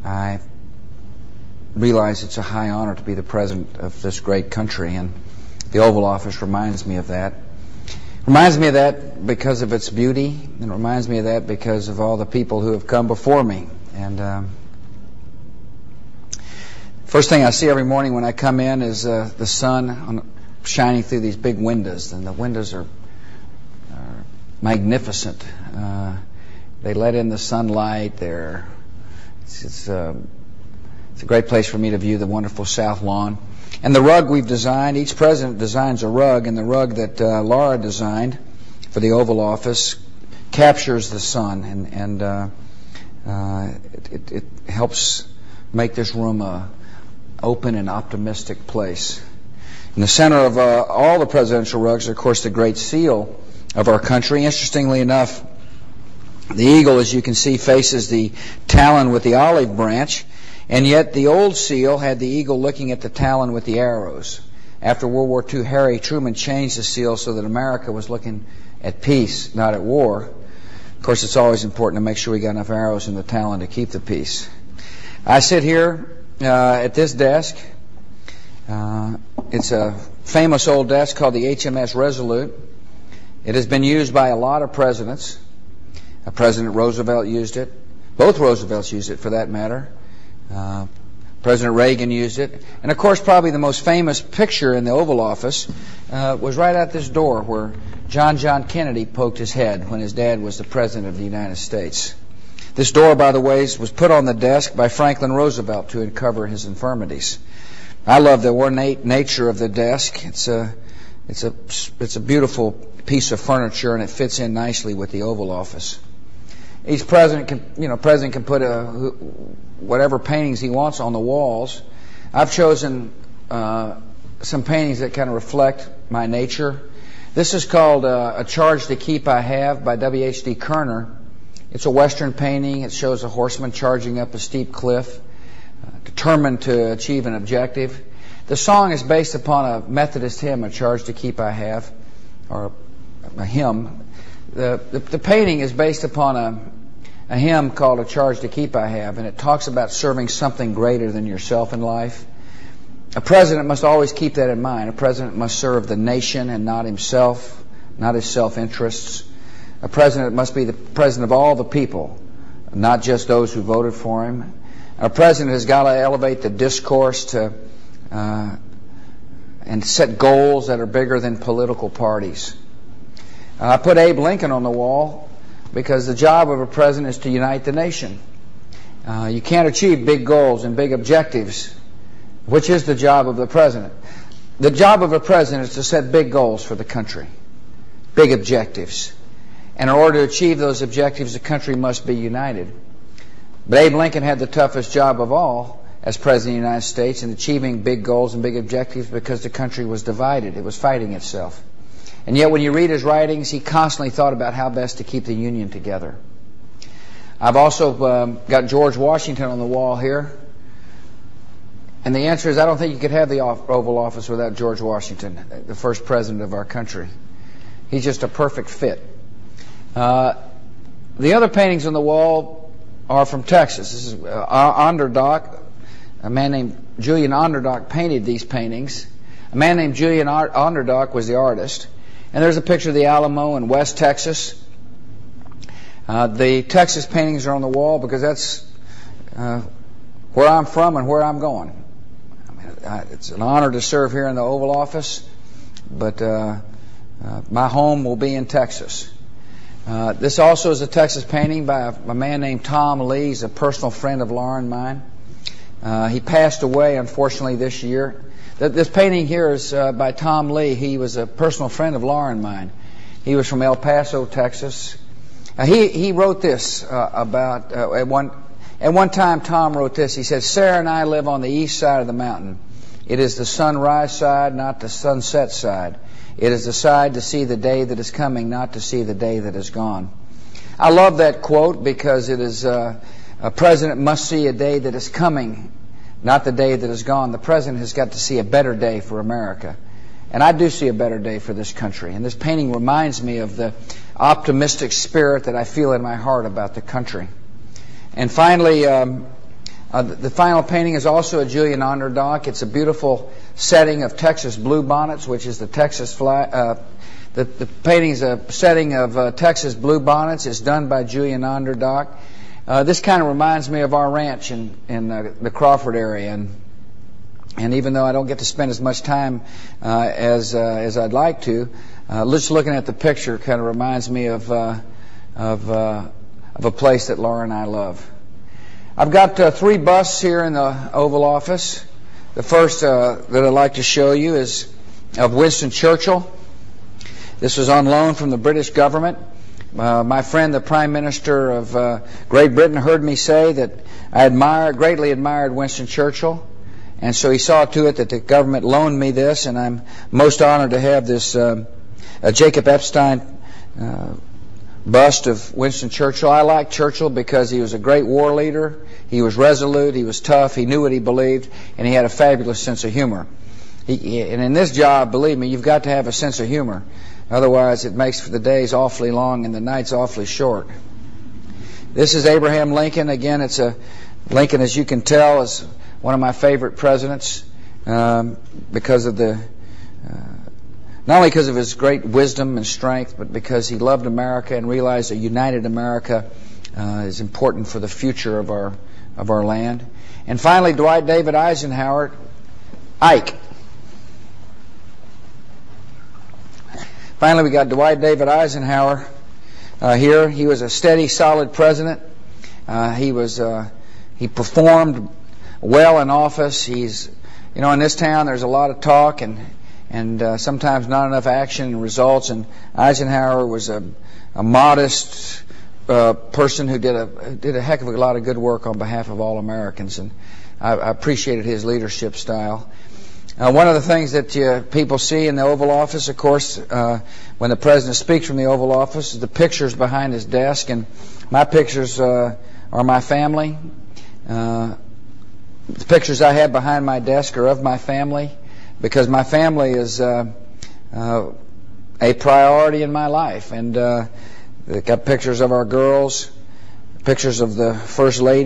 I realize it's a high honor to be the president of this great country, and the Oval Office reminds me of that. Reminds me of that because of its beauty, and it reminds me of that because of all the people who have come before me. And first thing I see every morning when I come in is the sun shining through these big windows, and the windows are magnificent. They let in the sunlight. It's a great place for me to view the wonderful South Lawn. And the rug we've designed, each president designs a rug, and the rug that Laura designed for the Oval Office captures the sun, and it helps make this room a open and optimistic place. In the center of all the presidential rugs, of course, the great seal of our country. Interestingly enough, the eagle, as you can see, faces the talon with the olive branch, and yet the old seal had the eagle looking at the talon with the arrows. After World War II, Harry Truman changed the seal so that America was looking at peace, not at war. Of course, it's always important to make sure we got enough arrows in the talon to keep the peace. I sit here at this desk. It's a famous old desk called the HMS Resolute. It has been used by a lot of presidents. President Roosevelt used it. Both Roosevelts used it, for that matter. President Reagan used it. And, of course, probably the most famous picture in the Oval Office was right out this door where John Kennedy poked his head when his dad was the President of the United States. This door, by the way, was put on the desk by Franklin Roosevelt to uncover his infirmities. I love the ornate nature of the desk. It's a beautiful piece of furniture, and it fits in nicely with the Oval Office. Each president can put whatever paintings he wants on the walls. I've chosen some paintings that kind of reflect my nature. This is called A Charge to Keep I Have by W.H.D. Kerner. It's a Western painting. It shows a horseman charging up a steep cliff, determined to achieve an objective. The song is based upon a Methodist hymn, A Charge to Keep I Have, or a hymn. The painting is based upon a hymn called A Charge to Keep I Have, and it talks about serving something greater than yourself in life. A president must always keep that in mind. A president must serve the nation and not himself, not his self-interests. A president must be the president of all the people, not just those who voted for him. A president has got to elevate the discourse to and set goals that are bigger than political parties. I put Abe Lincoln on the wall because the job of a president is to unite the nation. You can't achieve big goals and big objectives, which is the job of the president. The job of a president is to set big goals for the country, big objectives. And in order to achieve those objectives, the country must be united. But Abe Lincoln had the toughest job of all as President of the United States in achieving big goals and big objectives because the country was divided. It was fighting itself. And yet when you read his writings, he constantly thought about how best to keep the Union together. I've also got George Washington on the wall here. And the answer is I don't think you could have the Oval Office without George Washington, the first president of our country. He's just a perfect fit. The other paintings on the wall are from Texas. This is Onderdonk. A man named Julian Onderdonk painted these paintings. A man named Julian Onderdonk was the artist. And there's a picture of the Alamo in West Texas. The Texas paintings are on the wall because that's where I'm from and where I'm going. It's an honor to serve here in the Oval Office, but my home will be in Texas. This also is a Texas painting by a man named Tom Lee. He's a personal friend of Laura and mine. He passed away, unfortunately, this year. This painting here is by Tom Lee. He was a personal friend of Laura and mine. He was from El Paso, Texas. He wrote this about at one time. Tom wrote this. He said, "Sarah and I live on the east side of the mountain. It is the sunrise side, not the sunset side. It is the side to see the day that is coming, not to see the day that is gone." I love that quote because it is a president must see a day that is coming, not the day that is gone. The president has got to see a better day for America. And I do see a better day for this country. And this painting reminds me of the optimistic spirit that I feel in my heart about the country. And finally, The final painting is also a Julian Onderdock. It's a beautiful setting of Texas bluebonnets, which is the Texas flag. The painting is a setting of Texas bluebonnets. It's done by Julian Onderdock. This kind of reminds me of our ranch in the Crawford area, and even though I don't get to spend as much time as I'd like to, just looking at the picture kind of reminds me of a place that Laura and I love. I've got 3 busts here in the Oval Office. The first that I'd like to show you is of Winston Churchill. This was on loan from the British government. My friend, the Prime Minister of Great Britain, heard me say that I greatly admired Winston Churchill, and so he saw to it that the government loaned me this, and I'm most honored to have this Jacob Epstein bust of Winston Churchill. I like Churchill because he was a great war leader. He was resolute, he was tough, he knew what he believed, and he had a fabulous sense of humor. And in this job, believe me, you've got to have a sense of humor. Otherwise, it makes the days awfully long and the nights awfully short. This is Abraham Lincoln. Again, Lincoln, as you can tell, is one of my favorite presidents because of not only because of his great wisdom and strength, but because he loved America and realized a united America is important for the future of our land. And finally, Dwight David Eisenhower, Ike. Finally, we got Dwight David Eisenhower here. He was a steady, solid president. He performed well in office. In this town, there's a lot of talk and sometimes not enough action and results. And Eisenhower was a modest person who did a heck of a lot of good work on behalf of all Americans, and I appreciated his leadership style. One of the things that people see in the Oval Office, of course, when the President speaks from the Oval Office, is the pictures behind his desk. And my pictures are my family. The pictures I have behind my desk are of my family, because my family is a priority in my life. And they've got pictures of our girls, pictures of the First Lady.